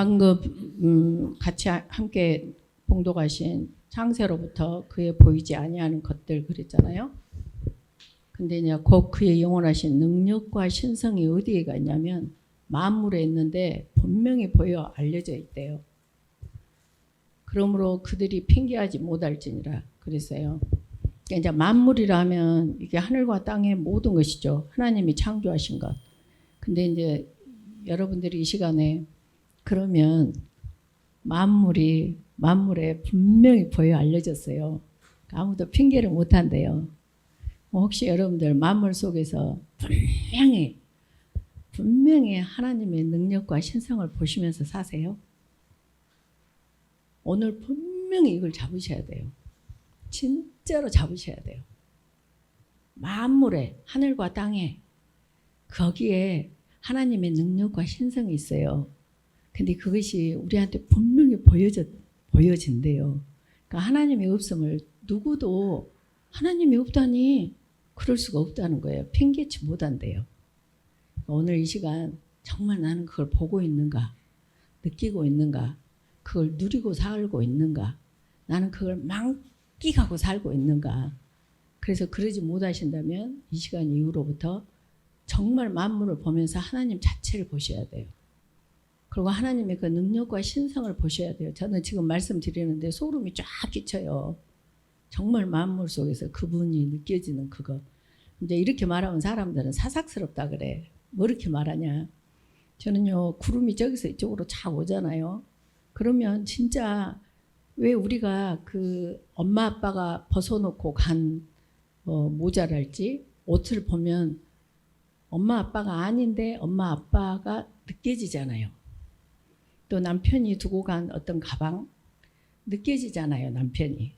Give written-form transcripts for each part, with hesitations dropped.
방금 같이 함께 봉독하신 창세로부터 그의 보이지 아니하는 것들 그랬잖아요. 근데 이제 곧 그의 영원하신 능력과 신성이 어디에 있냐면 만물에 있는데 분명히 보여 알려져 있대요. 그러므로 그들이 핑계하지 못할지니라 그랬어요. 그러니까 이제 만물이라면 이게 하늘과 땅의 모든 것이죠. 하나님이 창조하신 것. 근데 이제 여러분들이 이 시간에 그러면 만물에 분명히 보여 알려졌어요. 아무도 핑계를 못 한대요. 혹시 여러분들 만물 속에서 분명히 하나님의 능력과 신성을 보시면서 사세요? 오늘 분명히 이걸 잡으셔야 돼요. 진짜로 잡으셔야 돼요. 만물에 하늘과 땅에 거기에 하나님의 능력과 신성이 있어요. 근데 그것이 우리한테 분명히 보여진대요. 그러니까 하나님이 없음을 누구도 하나님이 없다니 그럴 수가 없다는 거예요. 핑계치 못한대요. 오늘 이 시간 정말 나는 그걸 보고 있는가, 느끼고 있는가, 그걸 누리고 살고 있는가, 나는 그걸 만끽하고 살고 있는가. 그래서 그러지 못하신다면 이 시간 이후로부터 정말 만물을 보면서 하나님 자체를 보셔야 돼요. 그리고 하나님의 그 능력과 신성을 보셔야 돼요. 저는 지금 말씀드리는데 소름이 쫙 끼쳐요. 정말 만물 속에서 그분이 느껴지는 그거. 이제 이렇게 말하면 사람들은 사삭스럽다 그래. 뭐 이렇게 말하냐. 저는요, 구름이 저기서 이쪽으로 쫙 오잖아요. 그러면 진짜 왜 우리가 그 엄마 아빠가 벗어놓고 간 모자랄지 옷을 보면 엄마 아빠가 아닌데 엄마 아빠가 느껴지잖아요. 또 남편이 두고 간 어떤 가방 느껴지잖아요. 남편이.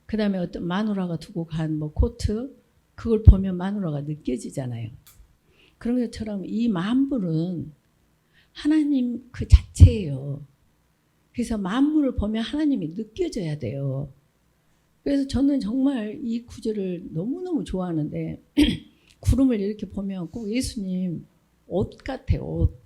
그 다음에 어떤 마누라가 두고 간 뭐 코트 그걸 보면 마누라가 느껴지잖아요. 그런 것처럼 이 만물은 하나님 그 자체예요. 그래서 만물을 보면 하나님이 느껴져야 돼요. 그래서 저는 정말 이 구절을 너무너무 좋아하는데 구름을 이렇게 보면 꼭 예수님 옷 같아요. 옷.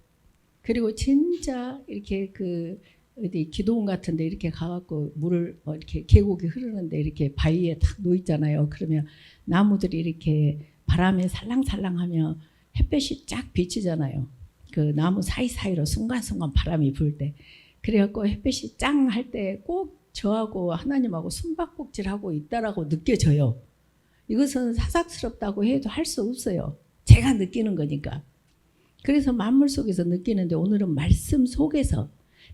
그리고 진짜 이렇게 그 어디 기도원 같은데 이렇게 가갖고 물을 이렇게 계곡이 흐르는데 이렇게 바위에 탁 놓여 있잖아요. 그러면 나무들이 이렇게 바람에 살랑살랑하며 햇볕이 쫙 비치잖아요. 그 나무 사이사이로 순간순간 바람이 불 때. 그래갖고 햇볕이 짱 할 때 꼭 저하고 하나님하고 숨바꼭질하고 있다라고 느껴져요. 이것은 사삭스럽다고 해도 할 수 없어요. 제가 느끼는 거니까. 그래서 만물 속에서 느끼는데 오늘은 말씀 속에서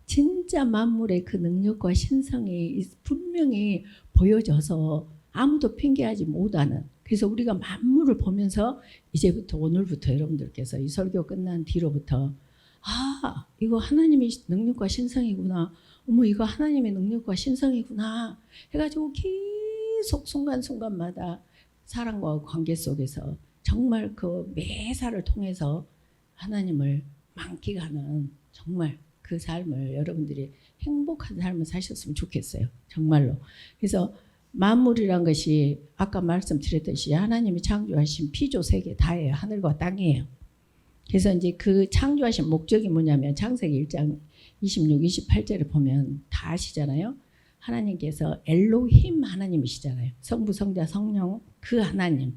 진짜 만물의 그 능력과 신성이 분명히 보여져서 아무도 핑계하지 못하는. 그래서 우리가 만물을 보면서 이제부터 오늘부터 여러분들께서 이 설교 끝난 뒤로부터 아 이거 하나님의 능력과 신성이구나. 어머 이거 하나님의 능력과 신성이구나 해가지고 계속 순간순간마다 사람과 관계 속에서 정말 그 매사를 통해서 하나님을 만끽하는 정말 그 삶을 여러분들이 행복한 삶을 사셨으면 좋겠어요. 정말로. 그래서 만물이란 것이 아까 말씀드렸듯이 하나님이 창조하신 피조 세계 다예요. 하늘과 땅이에요. 그래서 이제 그 창조하신 목적이 뭐냐면 창세기 1장 26, 28절을 보면 다 아시잖아요. 하나님께서 엘로힘 하나님이시잖아요. 성부, 성자, 성령 그 하나님.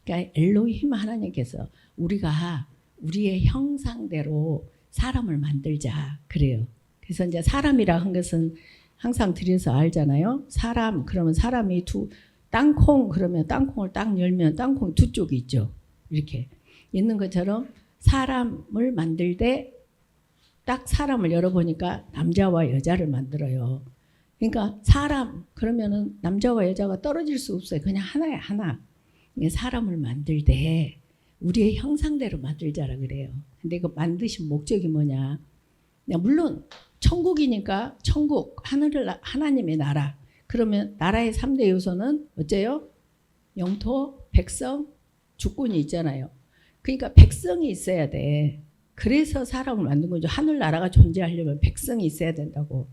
그러니까 엘로힘 하나님께서 우리가 우리의 형상대로 사람을 만들자 그래요. 그래서 이제 사람이라 한 것은 항상 들여서 알잖아요. 사람 그러면 사람이 땅콩 그러면 땅콩을 딱 열면 땅콩이 두 쪽이 있죠. 이렇게 있는 것처럼 사람을 만들 때 딱 사람을 열어보니까 남자와 여자를 만들어요. 그러니까 사람 그러면은 남자와 여자가 떨어질 수 없어요. 그냥 하나야 하나. 사람을 만들 때 우리의 형상대로 만들자라 그래요. 근데 그 만드신 목적이 뭐냐? 물론 천국이니까 천국, 하나님의 나라. 그러면 나라의 3대 요소는 어째요? 영토, 백성, 주권이 있잖아요. 그러니까 백성이 있어야 돼. 그래서 사람을 만든 거죠. 하늘나라가 존재하려면 백성이 있어야 된다고.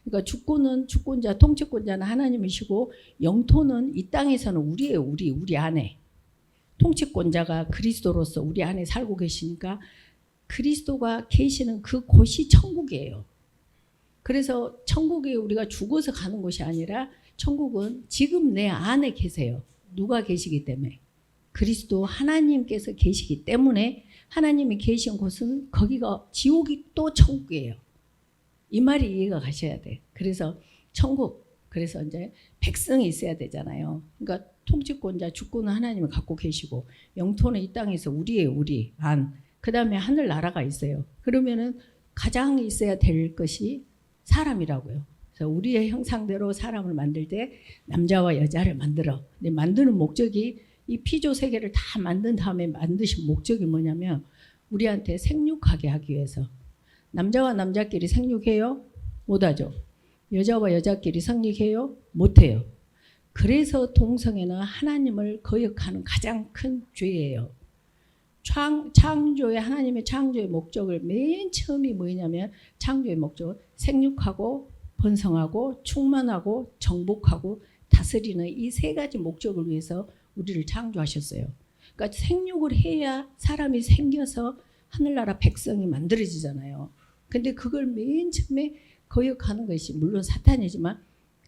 그러니까 주권은 주권자, 통치권자는 하나님이시고 영토는 이 땅에서는 우리예요. 우리 안에. 통치권자가 그리스도로서 우리 안에 살고 계시니까 그리스도가 계시는 그 곳이 천국이에요. 그래서 천국에 우리가 죽어서 가는 곳이 아니라 천국은 지금 내 안에 계세요. 누가 계시기 때문에. 그리스도 하나님께서 계시기 때문에 하나님이 계신 곳은 거기가 지옥이 또 천국이에요. 이 말이 이해가 가셔야 돼. 그래서 천국, 그래서 이제 백성이 있어야 되잖아요. 그러니까 통치권자, 주권은 하나님이 갖고 계시고 영토는 이 땅에서 우리예요, 우리 안. 그 다음에 하늘 나라가 있어요. 그러면은 가장 있어야 될 것이 사람이라고요. 그래서 우리의 형상대로 사람을 만들 때 남자와 여자를 만들어. 근데 만드는 목적이 이 피조 세계를 다 만든 다음에 만드신 목적이 뭐냐면 우리한테 생육하게 하기 위해서. 남자와 남자끼리 생육해요? 못하죠. 여자와 여자끼리 생육해요? 못해요. 그래서 동성애는 하나님을 거역하는 가장 큰 죄예요. 창조의 하나님의 창조의 목적을 맨 처음이 뭐냐면 창조의 목적은 생육하고 번성하고 충만하고 정복하고 다스리는 이 세 가지 목적을 위해서 우리를 창조하셨어요. 그러니까 생육을 해야 사람이 생겨서 하늘나라 백성이 만들어지잖아요. 근데 그걸 맨 처음에 거역하는 것이 물론 사탄이지만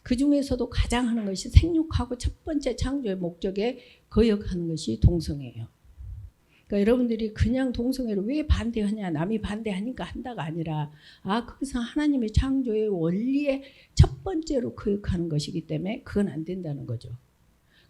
그 중에서도 가장 하는 것이 생육하고 첫 번째 창조의 목적에 거역하는 것이 동성애예요. 그러니까 여러분들이 그냥 동성애를 왜 반대하냐, 남이 반대하니까 한다가 아니라 그것은 하나님의 창조의 원리에 첫 번째로 거역하는 것이기 때문에 그건 안 된다는 거죠.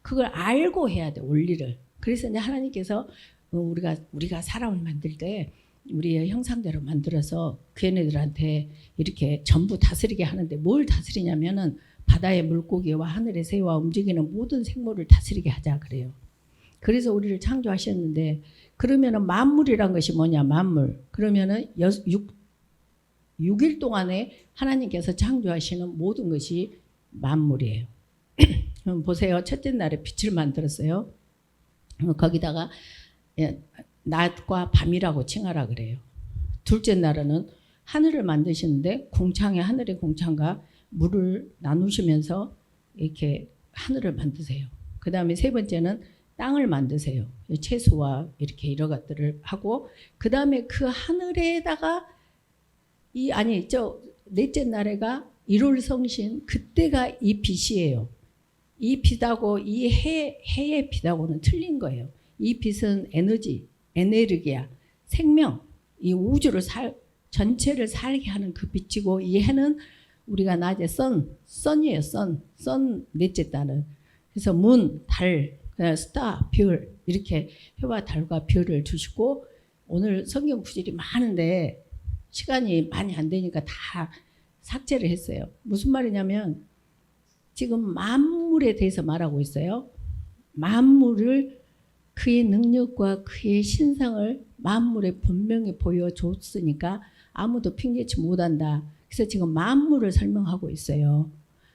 그걸 알고 해야 돼, 원리를. 그래서 이제 하나님께서 우리가 사람을 만들 때 우리의 형상대로 만들어서 걔네들한테 이렇게 전부 다스리게 하는데 뭘 다스리냐면은 바다의 물고기와 하늘의 새와 움직이는 모든 생물을 다스리게 하자 그래요. 그래서 우리를 창조하셨는데 그러면은 만물이란 것이 뭐냐, 만물. 그러면은 6일 동안에 하나님께서 창조하시는 모든 것이 만물이에요. 그럼 보세요. 첫째 날에 빛을 만들었어요. 거기다가 낮과 밤이라고 칭하라 그래요. 둘째 날에는 하늘을 만드시는데 하늘의 공창과 물을 나누시면서 이렇게 하늘을 만드세요. 그 다음에 세 번째는 땅을 만드세요. 채소와 이렇게 이런 것들을 하고 그 다음에 그 하늘에다가 넷째 날에가 1월 성신, 그때가 이 빛이에요. 이 빛하고 이 해의 빛하고는 틀린 거예요. 이 빛은 에너지야, 생명, 이 우주를 전체를 살게 하는 그 빛이고 이 해는 우리가 낮에 선이에요. 선 넷째 달은. 그래서 문, 달, 스타, 별 이렇게 해와 달과 별을 주시고 오늘 성경 구절이 많은데 시간이 많이 안 되니까 다 삭제를 했어요. 무슨 말이냐면 지금 만물에 대해서 말하고 있어요. 만물을 그의 능력과 그의 신상을 만물에 분명히 보여줬으니까 아무도 핑계치 못한다. 그래서 지금 만물을 설명하고 있어요.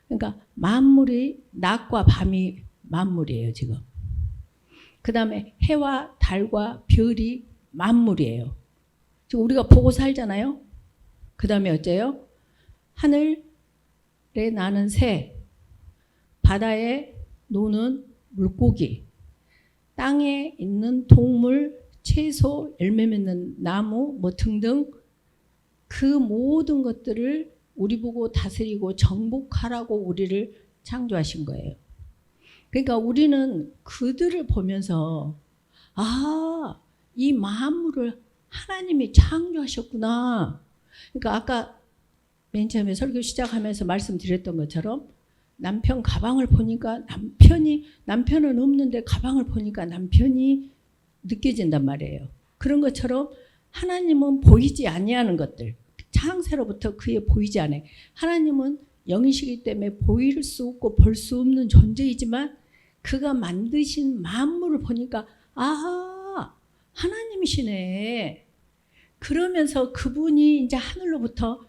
그러니까 만물이 낮과 밤이 만물이에요 지금. 그 다음에 해와 달과 별이 만물이에요. 지금 우리가 보고 살잖아요. 그 다음에 어째요? 하늘에 나는 새, 바다에 노는 물고기, 땅에 있는 동물, 채소, 열매 맺는 나무 등등 그 모든 것들을 우리 보고 다스리고 정복하라고 우리를 창조하신 거예요. 그러니까 우리는 그들을 보면서 이 만물을 하나님이 창조하셨구나. 그러니까 아까 맨 처음에 설교 시작하면서 말씀드렸던 것처럼 남편 가방을 보니까 남편은 없는데 가방을 보니까 남편이 느껴진단 말이에요. 그런 것처럼 하나님은 보이지 아니하는 것들, 창세로부터 그에 보이지 않아요. 하나님은 영이시기 때문에 보일 수 없고 볼 수 없는 존재이지만 그가 만드신 만물을 보니까 하나님이시네. 그러면서 그분이 이제 하늘로부터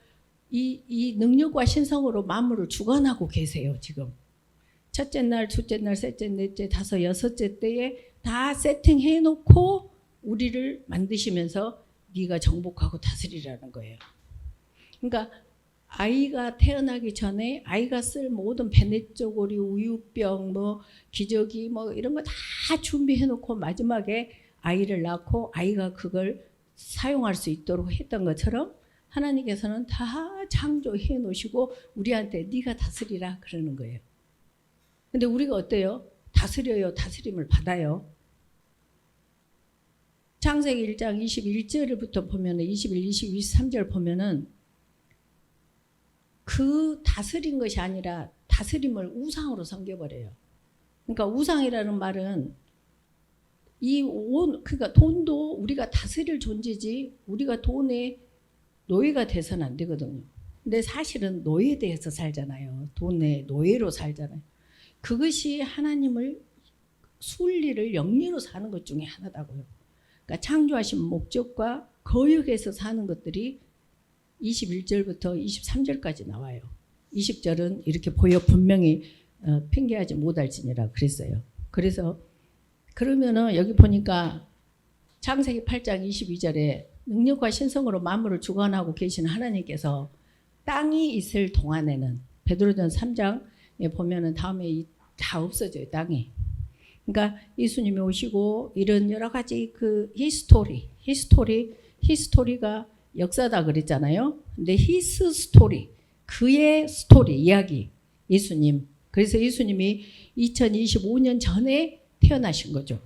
이 능력과 신성으로 만물을 주관하고 계세요. 지금 첫째 날, 둘째 날, 셋째, 넷째, 다섯, 여섯째 때에 다 세팅해 놓고 우리를 만드시면서 네가 정복하고 다스리라는 거예요. 그러니까 아이가 태어나기 전에 아이가 쓸 모든 배냇저고리, 우유병, 기저귀 이런 거 다 준비해 놓고 마지막에 아이를 낳고 아이가 그걸 사용할 수 있도록 했던 것처럼 하나님께서는 다 창조해 놓으시고 우리한테 네가 다스리라 그러는 거예요. 근데 우리가 어때요? 다스려요? 다스림을 받아요? 창세기 1장 21절부터 보면은 21, 22, 23절 보면은 그 다스린 것이 아니라 다스림을 우상으로 섬겨버려요. 그러니까 우상이라는 말은 그러니까 돈도 우리가 다스릴 존재지 우리가 돈의 노예가 돼서는 안 되거든요. 근데 사실은 노예돼서 살잖아요. 돈의 노예로 살잖아요. 그것이 하나님을 순리를 영리로 사는 것 중에 하나다고요. 그러니까 창조하신 목적과 거역에서 사는 것들이 21절부터 23절까지 나와요. 20절은 이렇게 보여 분명히 핑계하지 못할지니라 그랬어요. 그래서 그러면은 여기 보니까 창세기 8장 22절에 능력과 신성으로 만물을 주관하고 계시는 하나님께서 땅이 있을 동안에는 베드로전서 3장에 보면은 다음에 다 없어져요. 땅이. 그러니까 예수님이 오시고 이런 여러 가지 그 히스토리가 역사다 그랬잖아요. 근데 히스 스토리, 그의 스토리, 이야기, 예수님. 그래서 예수님이 2025년 전에 태어나신 거죠.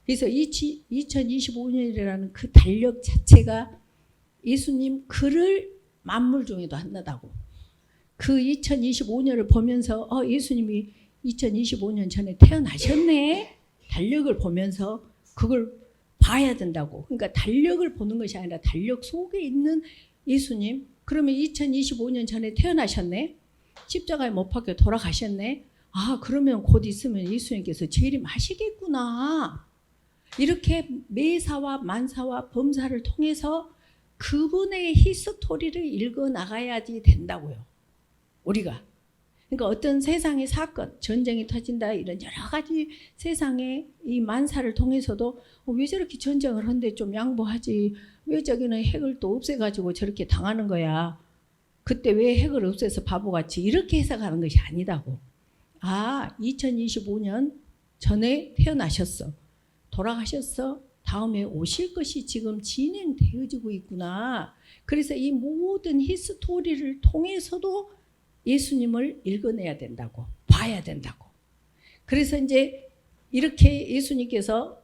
그래서 2025년이라는 그 달력 자체가 예수님 글을 만물 중에도 하나다고. 그 2025년을 보면서 예수님이 2025년 전에 태어나셨네. 달력을 보면서 그걸 봐야 된다고. 그러니까 달력을 보는 것이 아니라 달력 속에 있는 예수님. 그러면 2025년 전에 태어나셨네. 십자가에 못 박혀 돌아가셨네. 그러면 곧 있으면 예수님께서 재림하시겠구나. 이렇게 매사와 만사와 범사를 통해서 그분의 히스토리를 읽어 나가야지 된다고요. 우리가. 그러니까 어떤 세상의 사건, 전쟁이 터진다 이런 여러 가지 세상의 이 만사를 통해서도 왜 저렇게 전쟁을 하는데 좀 양보하지. 왜 저기는 핵을 또 없애가지고 저렇게 당하는 거야. 그때 왜 핵을 없애서 바보같이 이렇게 해석하는 것이 아니다고. 2025년 전에 태어나셨어. 돌아가셨어. 다음에 오실 것이 지금 진행되어지고 있구나. 그래서 이 모든 히스토리를 통해서도 예수님을 읽어내야 된다고. 봐야 된다고. 그래서 이제 이렇게 예수님께서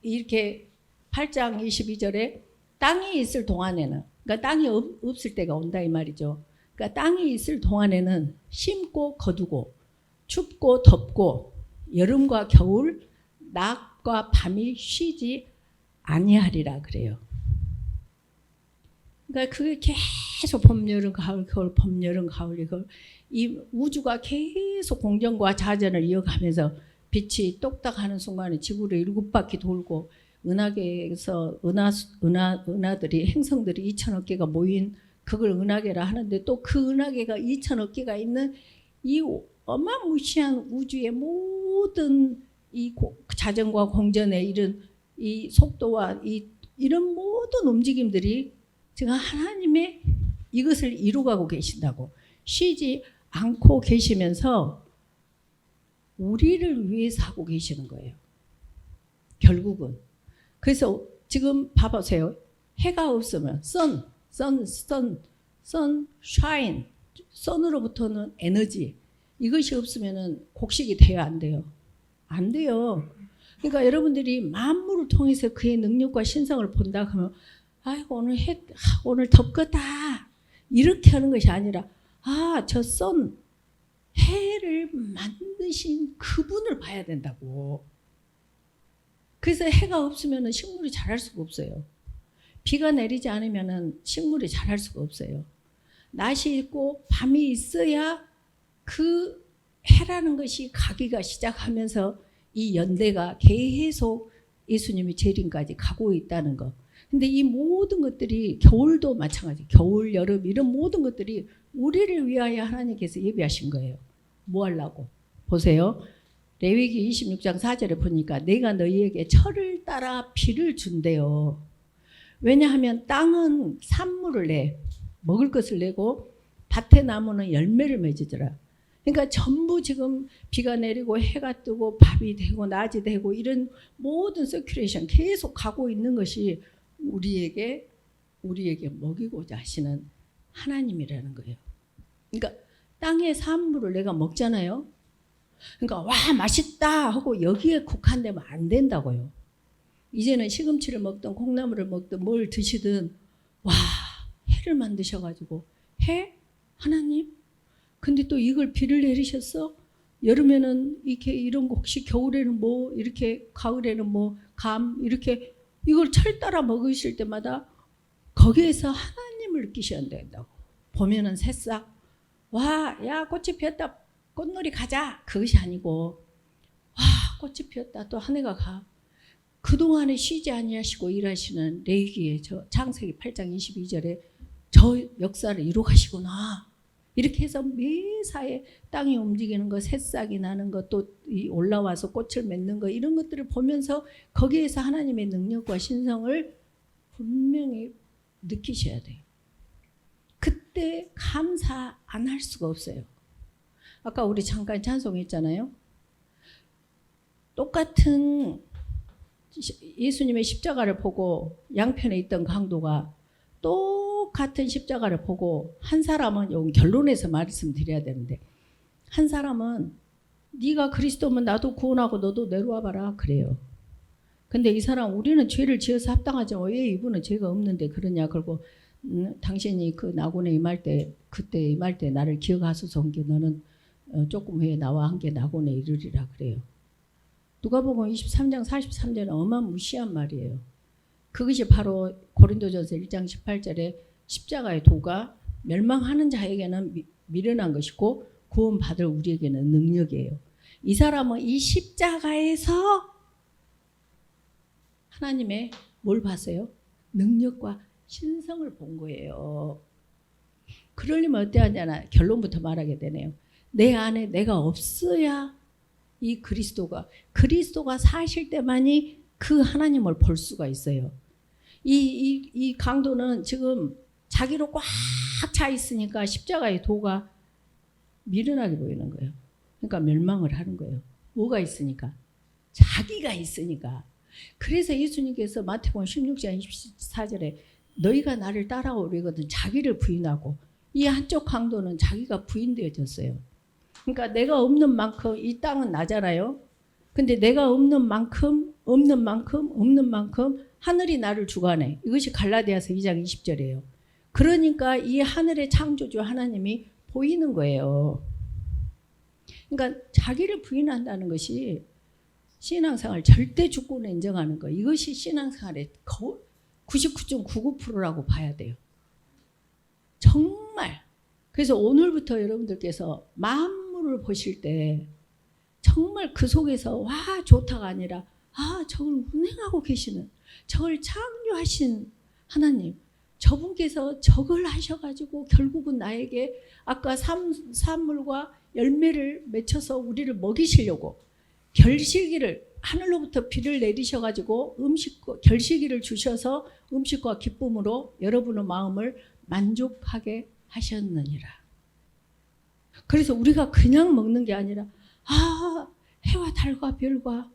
이렇게 8장 22절에 땅이 있을 동안에는, 그러니까 땅이 없을 때가 온다 이 말이죠. 그러니까 땅이 있을 동안에는 심고 거두고 춥고 덥고 여름과 겨울 낮과 밤이 쉬지 아니하리라 그래요. 그러니까 그게 계속 봄, 여름, 가을, 겨울, 봄, 여름, 가을, 겨울 이 우주가 계속 공전과 자전을 이어가면서 빛이 똑딱하는 순간에 지구를 7바퀴 돌고 은하계에서 은하들이 행성들이 2천억 개가 모인 그걸 은하계라 하는데 또 그 은하계가 2천억 개가 있는 이 어마무시한 우주의 모든 이 자전과 공전의 이런 이 속도와 이런 모든 움직임들이 지금 하나님의 이것을 이루가고 계신다고. 쉬지 않고 계시면서 우리를 위해서 하고 계시는 거예요. 결국은. 그래서 지금 봐보세요. 해가 없으면 sunshine, sun으로부터는 에너지. 이것이 없으면 곡식이 돼요, 안 돼요? 안 돼요. 그러니까 여러분들이 만물을 통해서 그의 능력과 신성을 본다 하면 아이고 오늘 덥겠다 이렇게 하는 것이 아니라 저 해를 만드신 그분을 봐야 된다고. 그래서 해가 없으면 식물이 자랄 수가 없어요. 비가 내리지 않으면 식물이 자랄 수가 없어요. 낮이 있고 밤이 있어야 그 해라는 것이 가기가 시작하면서 이 연대가 계속 예수님이 재림까지 가고 있다는 것. 근데 이 모든 것들이 겨울도 마찬가지. 겨울, 여름 이런 모든 것들이 우리를 위하여 하나님께서 예비하신 거예요. 뭐 하려고? 보세요. 레위기 26장 4절에 보니까 내가 너희에게 철을 따라 비를 준대요. 왜냐하면 땅은 산물을 내, 먹을 것을 내고 밭의 나무는 열매를 맺으더라. 그러니까 전부 지금 비가 내리고 해가 뜨고 밤이 되고 낮이 되고 이런 모든 서큘레이션 계속 가고 있는 것이 우리에게 먹이고자 하시는 하나님이라는 거예요. 그러니까 땅의 산물을 내가 먹잖아요. 그러니까 와 맛있다 하고 여기에 국한되면 안 된다고요. 이제는 시금치를 먹든 콩나물을 먹든 뭘 드시든 와 해를 만드셔가지고 해? 하나님? 근데 또 이걸 비를 내리셨어? 여름에는 이렇게 이런 거 혹시 겨울에는 뭐 이렇게 가을에는 뭐 감 이렇게 이걸 철 따라 먹으실 때마다 거기에서 하나님을 느끼셔야 된다고. 보면은 새싹 와 야 꽃이 피었다 꽃놀이 가자 그것이 아니고 와 꽃이 피었다 또 한 해가 가. 그동안에 쉬지 아니하시고 일하시는 레위기의 저 창세기 8장 22절에 저 역사를 이루어 가시구나. 이렇게 해서 매사에 땅이 움직이는 거, 새싹이 나는 것, 또 올라와서 꽃을 맺는 거 이런 것들을 보면서 거기에서 하나님의 능력과 신성을 분명히 느끼셔야 돼요. 그때 감사 안 할 수가 없어요. 아까 우리 잠깐 찬송했잖아요. 똑같은 예수님의 십자가를 보고 양편에 있던 강도가 똑같은 십자가를 보고 한 사람은 여기 결론에서 말씀드려야 되는데 한 사람은 네가 그리스도면 나도 구원하고 너도 내려와 봐라 그래요. 근데 이 사람 우리는 죄를 지어서 합당하지 왜 이분은 죄가 없는데 그러냐 그러고 당신이 그 낙원에 임할 때 그때 임할 때 나를 기억하소서 한 게 너는 조금 후에 나와 함께 낙원에 이르리라 그래요. 누가복음 23장 43절은 어마무시한 말이에요. 그것이 바로 고린도전서 1장 18절에 십자가의 도가 멸망하는 자에게는 미련한 것이고 구원받을 우리에게는 능력이에요. 이 사람은 이 십자가에서 하나님의 뭘 봤어요? 능력과 신성을 본 거예요. 그러려면 어때 하냐나 결론부터 말하게 되네요. 내 안에 내가 없어야 이 그리스도가 사실 때만이 그 하나님을 볼 수가 있어요. 이 강도는 지금 자기로 꽉 차 있으니까 십자가의 도가 미련하게 보이는 거예요. 그러니까 멸망을 하는 거예요. 뭐가 있으니까? 자기가 있으니까. 그래서 예수님께서 마태복음 16장 24절에 너희가 나를 따라오려거든 자기를 부인하고 이 한쪽 강도는 자기가 부인되어졌어요. 그러니까 내가 없는 만큼 이 땅은 나잖아요. 근데 내가 없는 만큼 하늘이 나를 주관해. 이것이 갈라디아서 2장 20절이에요. 그러니까 이 하늘의 창조주 하나님이 보이는 거예요. 그러니까 자기를 부인한다는 것이 신앙생활 절대 주권을 인정하는 거. 이것이 신앙생활의 99.99%라고 봐야 돼요. 정말. 그래서 오늘부터 여러분들께서 만물을 보실 때 정말 그 속에서 와 좋다가 아니라 아 저걸 운행하고 계시는 저걸 창조하신 하나님 저분께서 저걸 하셔가지고 결국은 나에게 아까 산물과 열매를 맺혀서 우리를 먹이시려고 결실기를 하늘로부터 비를 내리셔가지고 결실기를 주셔서 음식과 기쁨으로 여러분의 마음을 만족하게 하셨느니라. 그래서 우리가 그냥 먹는 게 아니라 해와 달과 별과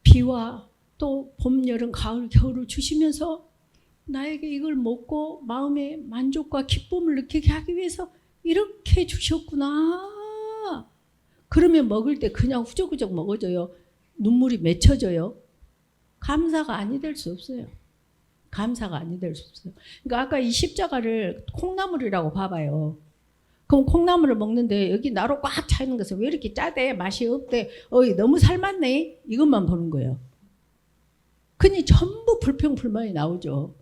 비와 또 봄, 여름, 가을, 겨울을 주시면서 나에게 이걸 먹고 마음의 만족과 기쁨을 느끼게 하기 위해서 이렇게 주셨구나. 그러면 먹을 때 그냥 후적후적 먹어져요. 눈물이 맺혀져요. 감사가 아니 될 수 없어요. 감사가 아니 될 수 없어요. 그러니까 아까 이 십자가를 콩나물이라고 봐봐요. 그럼 콩나물을 먹는데 여기 나로 꽉 차 있는 것은 왜 이렇게 짜대? 맛이 없대? 너무 삶았네? 이것만 보는 거예요. 그니 전부 불평불만이 나오죠.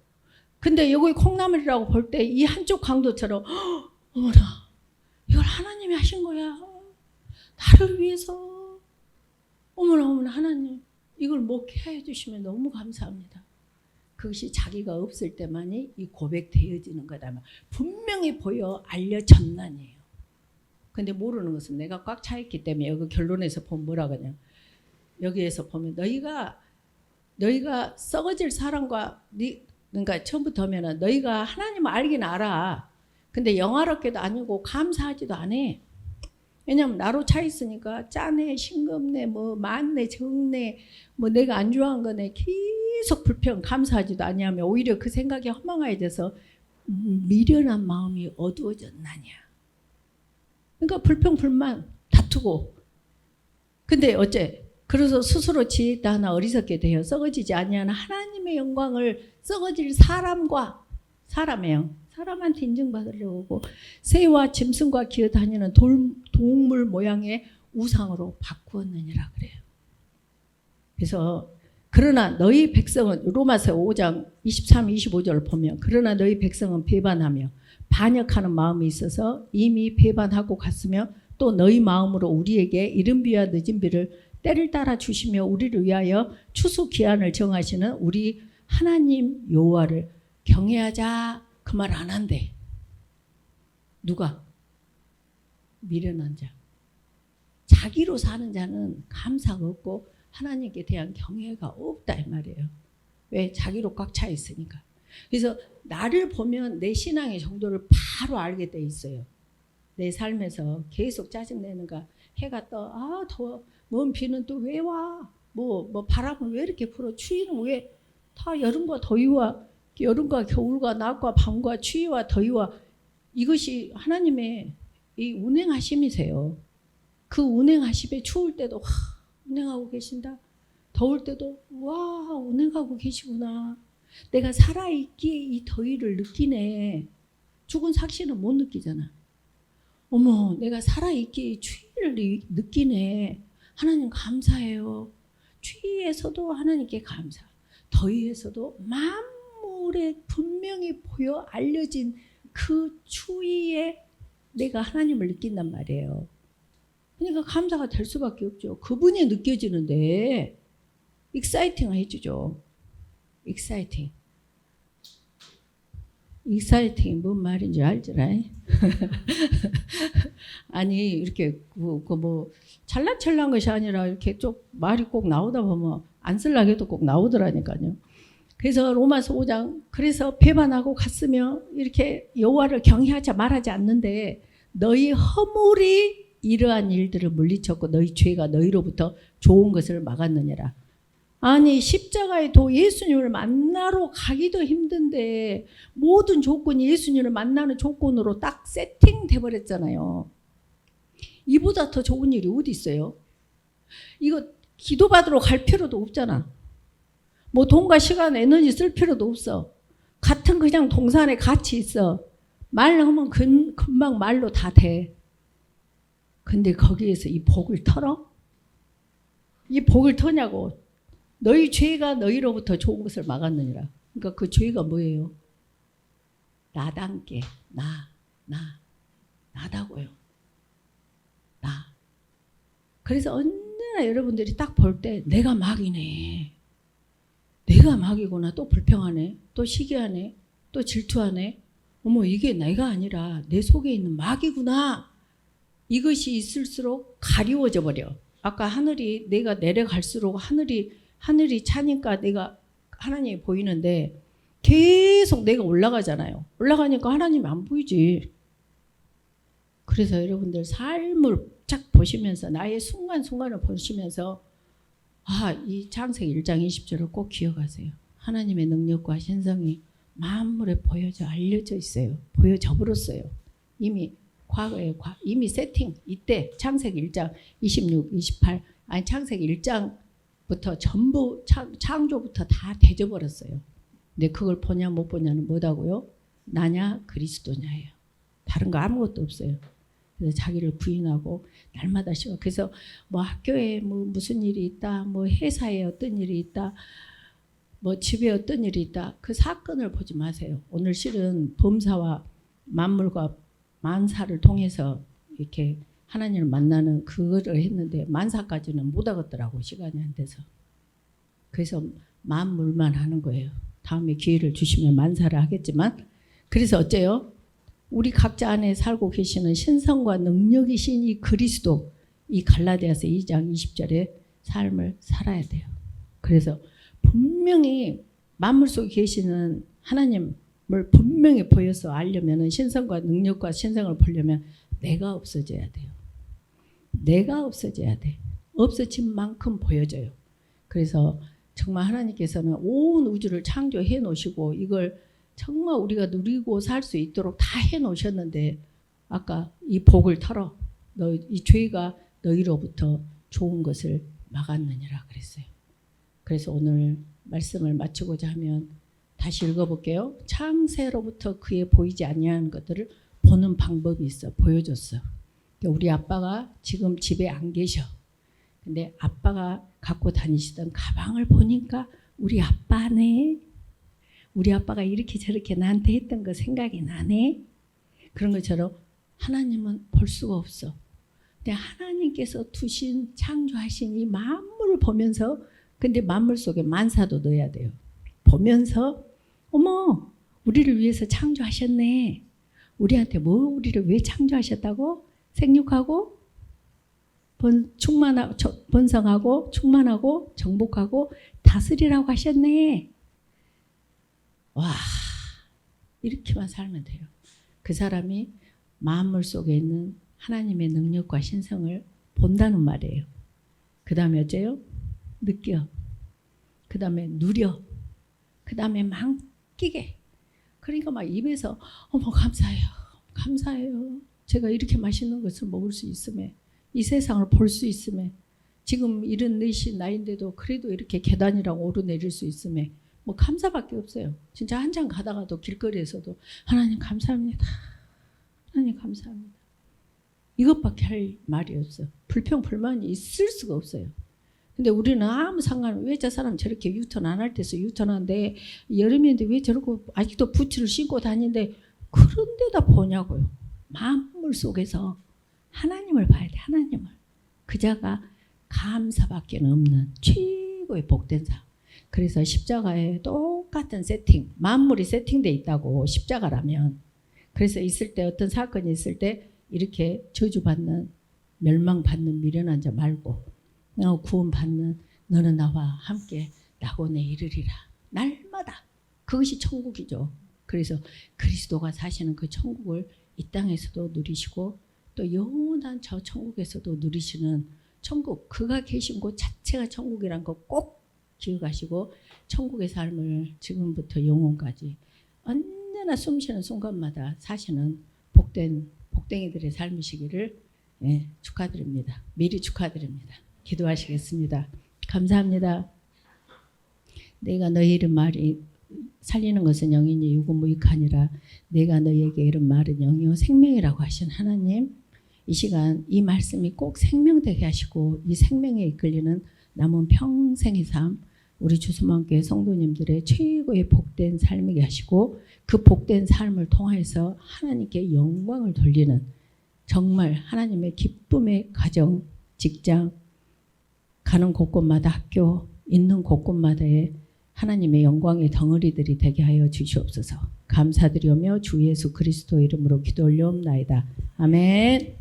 근데 여기 콩나물이라고 볼 때 이 한쪽 강도처럼 어머나 이걸 하나님이 하신 거야. 나를 위해서 어머나 하나님 이걸 먹게 해주시면 너무 감사합니다. 그것이 자기가 없을 때만이 이 고백되어지는 거다. 분명히 보여 알려졌나니에요. 근데 모르는 것은 내가 꽉 차 있기 때문에 여기 결론에서 보면 뭐라 그러냐. 여기에서 보면 너희가 썩어질 사람과 그러니까 처음부터 하면은 너희가 하나님을 알긴 알아. 근데 영화롭게도 아니고 감사하지도 않아. 왜냐면 나로 차 있으니까 짜네, 싱겁네, 뭐 많네, 적네, 뭐 내가 안 좋아한 거네. 계속 불평 감사하지도 아니하며 오히려 그 생각이 허망해져서 미련한 마음이 어두워졌나냐. 그러니까 불평 불만 다투고. 근데 어째 그래서 스스로 지혜있다 하나 어리석게 되어 썩어지지 아니하는 하나님의 영광을 썩어질 사람이에요. 사람한테 인정받으려고 하고 새와 짐승과 기어다니는 동물 모양의 우상으로 바꾸었느니라 그래요. 그래서 그러나 너희 백성은 로마서 5장 23, 25절을 보면 그러나 너희 백성은 배반하며 반역하는 마음이 있어서 이미 배반하고 갔으며 또 너희 마음으로 우리에게 이른 비와 늦은 비를 때를 따라 주시며 우리를 위하여 추수 기한을 정하시는 우리 하나님 여호와를 경외하자 그 말 안 한대. 누가? 미련한 자. 자기로 사는 자는 감사가 없고 하나님께 대한 경외가 없다 이 말이에요. 왜? 자기로 꽉 차 있으니까. 그래서 나를 보면 내 신앙의 정도를 바로 알게 돼 있어요. 내 삶에서 계속 짜증내는가. 해가 떠. 아 더워. 먼 비는 또 왜 와? 뭐 바람은 왜 이렇게 불어? 추위는 왜? 다 여름과 더위와 여름과 겨울과 낮과 밤과 추위와 더위와 이것이 하나님의 이 운행하심이세요. 그 운행하심에 추울 때도 운행하고 계신다. 더울 때도 와 운행하고 계시구나. 내가 살아있기에 이 더위를 느끼네. 죽은 삭신은 못 느끼잖아. 어머 내가 살아있기에 이 추위를 느끼네. 하나님 감사해요. 추위에서도 하나님께 감사. 더위에서도 만물에 분명히 보여 알려진 그 추위에 내가 하나님을 느낀단 말이에요. 그러니까 감사가 될 수밖에 없죠. 그분이 느껴지는데 익사이팅 해주죠. 익사이팅. 익사이팅이 뭔 말인지 알지라. 아니 이렇게 뭐 찰랑찰랑 것이 아니라 이렇게 좀 말이 꼭 나오다 보면 안 쓸라고 해도 꼭 나오더라니까요. 그래서 로마서 5장 그래서 배반하고 갔으며 이렇게 여호와를 경외하자 말하지 않는데 너희 허물이 이러한 일들을 물리쳤고 너희 죄가 너희로부터 좋은 것을 막았느니라. 아니 십자가에 도 예수님을 만나러 가기도 힘든데 모든 조건이 예수님을 만나는 조건으로 딱 세팅돼 버렸잖아요. 이보다 더 좋은 일이 어디 있어요? 이거 기도받으러 갈 필요도 없잖아. 뭐 돈과 시간 에너지 쓸 필요도 없어. 같은 그냥 동산에 같이 있어. 말하면 금방 말로 다 돼. 근데 거기에서 이 복을 털어? 이 복을 터냐고. 너희 죄가 너희로부터 좋은 것을 막았느니라. 그러니까 그 죄가 뭐예요? 나단께 나다고요. 나. 그래서 언제나 여러분들이 딱 볼 때 내가 막이네. 내가 막이구나. 또 불평하네. 또 시기하네. 또 질투하네. 어머 이게 내가 아니라 내 속에 있는 막이구나. 이것이 있을수록 가리워져 버려. 아까 하늘이 내가 내려갈수록 하늘이 차니까 내가 하나님이 보이는데 계속 내가 올라가잖아요. 올라가니까 하나님이 안 보이지. 그래서 여러분들 삶을 쫙 보시면서 나의 순간순간을 보시면서 이 창세기 1장 20절을 꼭 기억하세요. 하나님의 능력과 신성이 만물에 보여져 알려져 있어요. 보여져 버렸어요. 이미 과거에 이미 세팅 이때 창세기 1장 26, 28 아니 창세기 1장부터 전부 창조부터 다 되져버렸어요. 근데 그걸 보냐 못 보냐는 뭐다고요? 나냐 그리스도냐예요. 다른 거 아무것도 없어요. 그래서 자기를 부인하고 날마다 쉬어. 그래서 뭐 학교에 뭐 무슨 일이 있다, 뭐 회사에 어떤 일이 있다, 뭐 집에 어떤 일이 있다. 그 사건을 보지 마세요. 오늘 실은 범사와 만물과 만사를 통해서 이렇게 하나님을 만나는 그거를 했는데 만사까지는 못 하겠더라고. 시간이 안 돼서. 그래서 만물만 하는 거예요. 다음에 기회를 주시면 만사를 하겠지만 그래서 어째요? 우리 각자 안에 살고 계시는 신성과 능력이신 이 그리스도 이 갈라디아서 2장 20절의 삶을 살아야 돼요. 그래서 분명히 만물 속에 계시는 하나님을 분명히 보여서 알려면 신성과 능력과 신성을 보려면 내가 없어져야 돼요. 내가 없어져야 돼. 없어진 만큼 보여져요. 그래서 정말 하나님께서는 온 우주를 창조해 놓으시고 이걸 정말 우리가 누리고 살 수 있도록 다 해 놓으셨는데 아까 이 복을 털어 이 죄가 너희로부터 좋은 것을 막았느니라 그랬어요. 그래서 오늘 말씀을 마치고자 하면 다시 읽어볼게요. 창세로부터 그의 보이지 아니하는 것들을 보는 방법이 있어. 보여줬어. 우리 아빠가 지금 집에 안 계셔. 근데 아빠가 갖고 다니시던 가방을 보니까 우리 아빠네. 우리 아빠가 이렇게 저렇게 나한테 했던 거 생각이 나네. 그런 것처럼 하나님은 볼 수가 없어. 근데 하나님께서 두신 창조하신 이 만물을 보면서 근데 만물 속에 만사도 넣어야 돼요. 보면서 어머 우리를 위해서 창조하셨네. 우리한테 우리를 왜 창조하셨다고? 생육하고 번성하고 충만하고 정복하고 다스리라고 하셨네. 와 이렇게만 살면 돼요. 그 사람이 만물 속에 있는 하나님의 능력과 신성을 본다는 말이에요. 그 다음에 어째요? 느껴. 그 다음에 누려. 그 다음에 만끼게. 그러니까 막 입에서 어머 감사해요. 감사해요. 제가 이렇게 맛있는 것을 먹을 수 있음에 이 세상을 볼 수 있음에 지금 74 나이인데도 그래도 이렇게 계단이랑 오르내릴 수 있음에 뭐 감사밖에 없어요. 진짜 한참 가다가도 길거리에서도 하나님 감사합니다. 하나님 감사합니다. 이것밖에 할 말이 없어. 불평 불만이 있을 수가 없어요. 근데 우리는 아무 상관 왜 저 사람 저렇게 유턴 안 할 때서 유턴하는데 여름인데 왜 저러고 아직도 부츠를 신고 다니는데 그런 데다 보냐고요. 만물 속에서 하나님을 봐야 돼. 하나님을. 그자가 감사밖에 없는 최고의 복된 사. 그래서 십자가에 똑같은 세팅, 만물이 세팅돼 있다고 십자가라면. 그래서 있을 때 어떤 사건이 있을 때 이렇게 저주받는 멸망받는 미련한 자 말고 구원받는 너는 나와 함께 낙원에 이르리라. 날마다 그것이 천국이죠. 그래서 그리스도가 사시는 그 천국을 이 땅에서도 누리시고 또 영원한 저 천국에서도 누리시는 천국, 그가 계신 곳 자체가 천국이란 거 꼭 기억하시고 천국의 삶을 지금부터 영원까지 언제나 숨쉬는 순간마다 사시는 복댕이들의 삶이시기를 축하드립니다. 미리 축하드립니다. 기도하시겠습니다. 감사합니다. 내가 너희를 말이 살리는 것은 영이니 유고무익하니라. 내가 너희에게 이런 말은 영이요 생명이라고 하신 하나님, 이 시간 이 말씀이 꼭 생명되게 하시고 이 생명에 이끌리는 남은 평생의 삶, 우리 주소만교회 성도님들의 최고의 복된 삶이게 하시고 그 복된 삶을 통해서 하나님께 영광을 돌리는 정말 하나님의 기쁨의 가정, 직장, 가는 곳곳마다 학교, 있는 곳곳마다의 하나님의 영광의 덩어리들이 되게 하여 주시옵소서. 감사드리오며 주 예수 그리스도 이름으로 기도 올려옵나이다. 아멘.